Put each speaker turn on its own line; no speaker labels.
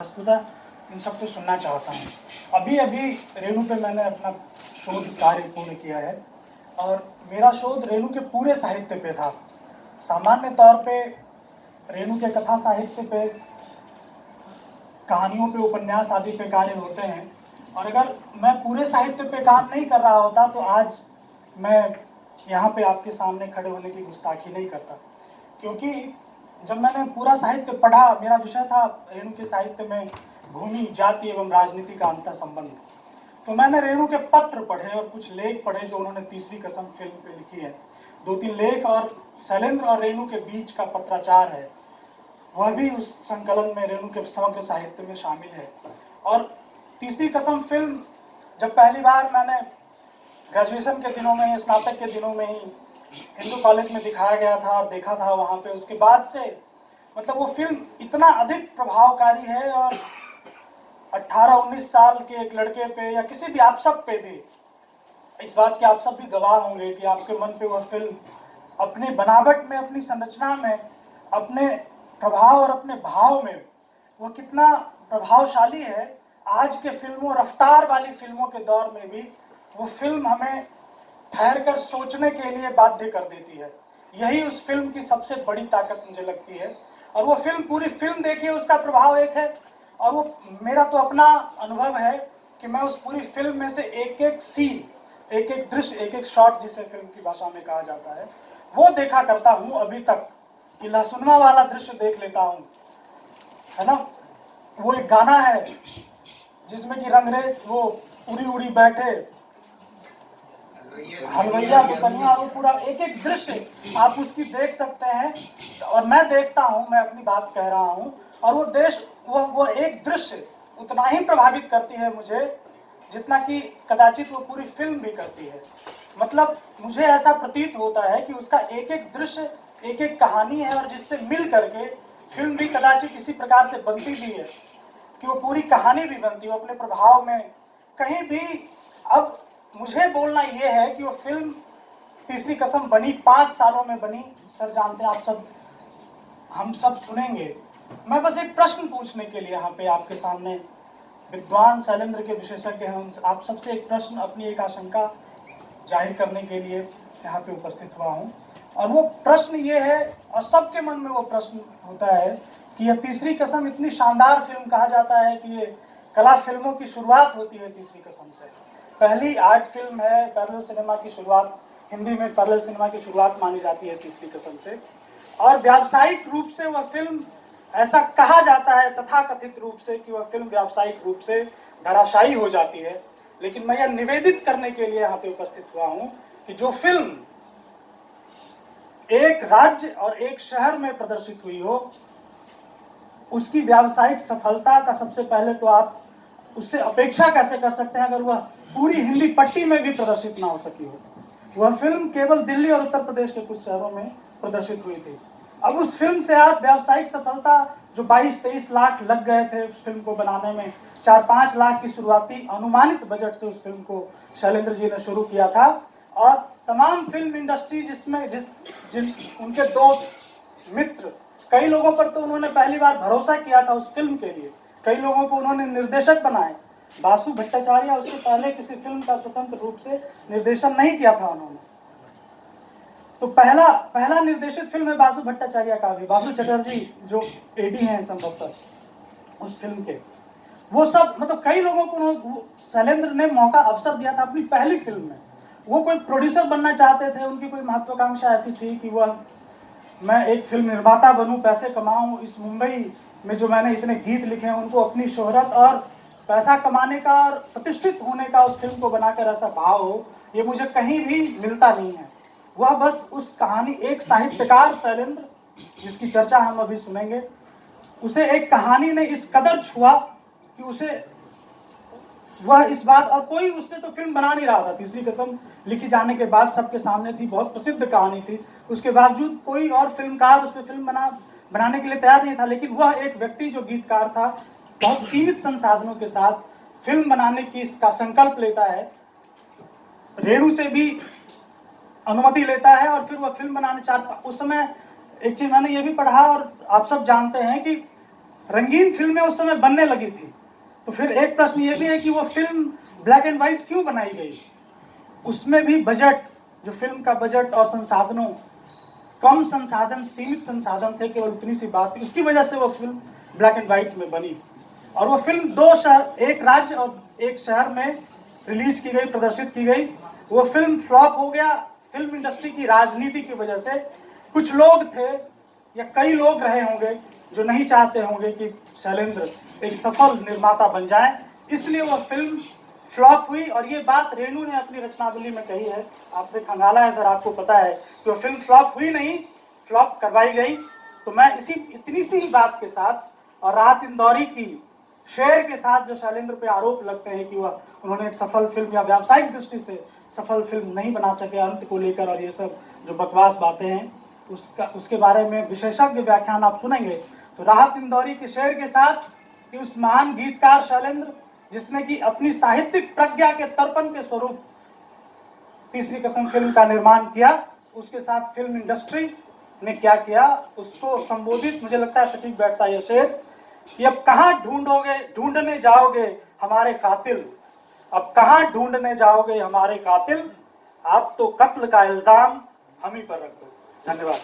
वस्तुतः इन सबको सुनना चाहता हूँ। अभी अभी रेणु पे मैंने अपना शोध कार्य पूर्ण किया है और मेरा शोध रेणु के पूरे साहित्य पे था। सामान्य तौर पे रेणु के कथा साहित्य पे, कहानियों पे, उपन्यास आदि पे कार्य होते हैं और अगर मैं पूरे साहित्य पे काम नहीं कर रहा होता तो आज मैं यहाँ पे आपके सामने खड़े होने की गुस्ताखी नहीं करता, क्योंकि जब मैंने पूरा साहित्य पढ़ा, मेरा विषय था रेणु के साहित्य में भूमि, जाति एवं राजनीति का अंतर संबंध। तो मैंने रेणु के पत्र पढ़े और कुछ लेख पढ़े जो उन्होंने तीसरी कसम फिल्म पे लिखी है। 2-3 लेख और शैलेंद्र और रेणु के बीच का पत्राचार है, वह भी उस संकलन में रेणु के समग्र साहित्य में शामिल है। और तीसरी कसम फिल्म जब पहली बार मैंने ग्रेजुएशन के दिनों में, स्नातक के दिनों में ही हिंदू कॉलेज में दिखाया गया था और देखा था वहाँ पे, उसके बाद से मतलब वो फिल्म इतना अधिक प्रभावकारी है और 18-19 साल के एक लड़के पे या किसी भी आप सब पे भी, इस बात के आप सब भी गवाह होंगे कि आपके मन पे वह फिल्म अपनी बनावट में, अपनी संरचना में, अपने प्रभाव और अपने भाव में वो कितना प्रभावशाली है। आज के फिल्मों, रफ्तार वाली फिल्मों के दौर में भी वो फिल्म हमें ठहर कर सोचने के लिए बाध्य कर देती है। यही उस फिल्म की सबसे बड़ी ताकत मुझे लगती है। और वो फिल्म, पूरी फिल्म देखिए, उसका प्रभाव एक है। और वो मेरा तो अपना अनुभव है कि मैं उस पूरी फिल्म में से एक एक सीन, एक एक दृश्य, एक एक शॉट, जिसे फिल्म की भाषा में कहा जाता है, वो देखा करता हूँ अभी तक। कि लहसुनमा वाला दृश्य देख लेता हूँ, है ना। वो एक गाना है जिसमें कि रंगरेज वो उड़ी उड़ी बैठे हलवैया दुकनिया, और वो पूरा एक एक दृश्य आप उसकी देख सकते हैं। और मैं देखता हूँ, मैं अपनी बात कह रहा हूँ, और वो एक दृश्य उतना ही प्रभावित करती है मुझे जितना कि कदाचित वो पूरी फिल्म भी करती है। मतलब मुझे ऐसा प्रतीत होता है कि उसका एक एक दृश्य एक एक कहानी है, और जिससे मिल करके फिल्म भी कदाचित इसी प्रकार से बनती भी है कि वो पूरी कहानी भी बनती है अपने प्रभाव में कहीं भी। अब मुझे बोलना ये है कि वो फिल्म तीसरी कसम बनी 5 सालों में बनी, सर जानते हैं आप सब, हम सब सुनेंगे। मैं बस एक प्रश्न पूछने के लिए यहाँ पे आपके सामने, विद्वान शैलेंद्र के विशेषज्ञ हैं, आप सबसे एक प्रश्न, अपनी एक आशंका जाहिर करने के लिए यहाँ पे उपस्थित हुआ हूँ। और वो प्रश्न ये है, और सबके मन में वो प्रश्न होता है कि यह तीसरी कसम इतनी शानदार फिल्म, कहा जाता है कि ये कला फिल्मों की शुरुआत होती है तीसरी कसम से। पहली आर्ट फिल्म है, पैरेलल सिनेमा की शुरुआत, हिंदी में पैरेलल सिनेमा की शुरुआत मानी जाती है तीसरी कसम से। और व्यावसायिक रूप से वह फिल्म, ऐसा कहा जाता है तथाकथित रूप से कि वह फिल्म व्यावसायिक रूप से धराशायी हो जाती है। लेकिन मैं यह निवेदित करने के लिए यहाँ पे उपस्थित हुआ हूँ कि जो फिल्म एक राज्य और एक शहर में प्रदर्शित हुई हो, उसकी व्यावसायिक सफलता का सबसे पहले तो आप उससे अपेक्षा कैसे कर सकते हैं अगर वह पूरी हिंदी पट्टी में भी प्रदर्शित ना हो सकी हो। वह फिल्म केवल दिल्ली और उत्तर प्रदेश के कुछ शहरों में प्रदर्शित हुई थी। अब उस फिल्म से आप व्यावसायिक सफलता, जो 22-23 लाख लग गए थे उस फिल्म को बनाने में, 4-5 लाख की शुरुआती अनुमानित बजट से उस फिल्म को शैलेंद्र जी ने शुरू किया था। और तमाम फिल्म इंडस्ट्री जिसमें जिन उनके दोस्त, मित्र, कई लोगों पर तो उन्होंने पहली बार भरोसा किया था उस फिल्म के लिए, कई लोगों को उन्होंने निर्देशक बनाए। बासु भट्टाचार्य उससे पहले किसी फिल्म का स्वतंत्र रूप से निर्देशन नहीं किया था उन्होंने। तो पहला निर्देशित फिल्म है बासु भट्टाचार्य का भी, बासु चटर्जी जो एडी हैं संभवतः उस फिल्म के। वो सब मतलब कई लोगों को शैलेंद्र ने मौका, अवसर दिया था अपनी पहली फिल्म में। वो कोई प्रोड्यूसर बनना चाहते थे, उनकी कोई महत्वाकांक्षा ऐसी थी कि वह, मैं एक फिल्म निर्माता बनूं, पैसे कमाऊं, इस मुंबई में जो मैंने इतने गीत लिखे हैं उनको अपनी शोहरत और पैसा कमाने का और प्रतिष्ठित होने का उस फिल्म को बनाकर ऐसा भाव हो, ये मुझे कहीं भी मिलता नहीं है। वह बस उस कहानी, एक साहित्यकार शैलेंद्र, जिसकी चर्चा हम अभी सुनेंगे, उसे एक कहानी ने इस कदर छुआ कि उसे वह इस बात, और कोई उस पर तो फिल्म बना नहीं रहा था। तीसरी कसम लिखी जाने के बाद सबके सामने थी, बहुत प्रसिद्ध कहानी थी, उसके बावजूद कोई और फिल्मकार उस पर फिल्म बनाने के लिए तैयार नहीं था। लेकिन वह एक व्यक्ति जो गीतकार था, बहुत सीमित संसाधनों के साथ फिल्म बनाने की इसका संकल्प लेता है, रेणु से भी अनुमति लेता है और फिर वह फिल्म बनाने उस समय एक चीज मैंने ये भी पढ़ा और आप सब जानते हैं कि रंगीन फिल्में उस समय बनने लगी थी, तो फिर एक प्रश्न ये भी है कि वो फिल्म ब्लैक एंड व्हाइट क्यों बनाई गई? उसमें भी बजट, जो फिल्म का बजट और संसाधनों, कम संसाधन, सीमित संसाधन थे, केवल उतनी सी बात थी, उसकी वजह से वो फिल्म ब्लैक एंड व्हाइट में बनी। और वो फिल्म दो शहर, एक राज्य और एक शहर में रिलीज की गई, प्रदर्शित की गई। वो फिल्म फ्लॉप हो गया फिल्म इंडस्ट्री की राजनीति की वजह से। कुछ लोग थे या कई लोग रहे होंगे जो नहीं चाहते होंगे कि शैलेंद्र एक सफल निर्माता बन जाए, इसलिए वह फिल्म फ्लॉप हुई। और ये बात रेणु ने अपनी रचनावली में कही है, आपने खंगाला है सर, आपको पता है कि वह फिल्म फ्लॉप हुई नहीं, फ्लॉप करवाई गई। तो मैं इतनी सी ही बात के साथ और राहत इंदौरी की शेर के साथ जो शैलेंद्र पे आरोप लगते हैं कि वह उन्होंने एक सफल फिल्म या व्यावसायिक दृष्टि से सफल फिल्म नहीं बना सके अंत को लेकर, और ये सब जो बकवास बातें हैं, उसके बारे में विशेषज्ञ व्याख्यान आप सुनेंगे। तो राहत इंदौरी के शेर के साथ कि उस महान गीतकार शैलेंद्र, जिसने कि अपनी साहित्यिक प्रज्ञा के तर्पण के स्वरूप तीसरी कसम फिल्म का निर्माण किया, उसके साथ फिल्म इंडस्ट्री ने क्या किया, उसको संबोधित मुझे लगता है सटीक बैठता है ये शेर कि अब कहाँ ढूंढने जाओगे हमारे कातिल, अब कहाँ ढूंढने जाओगे हमारे कातिल, आप तो कत्ल का इल्जाम हम ही पर रख दो। धन्यवाद।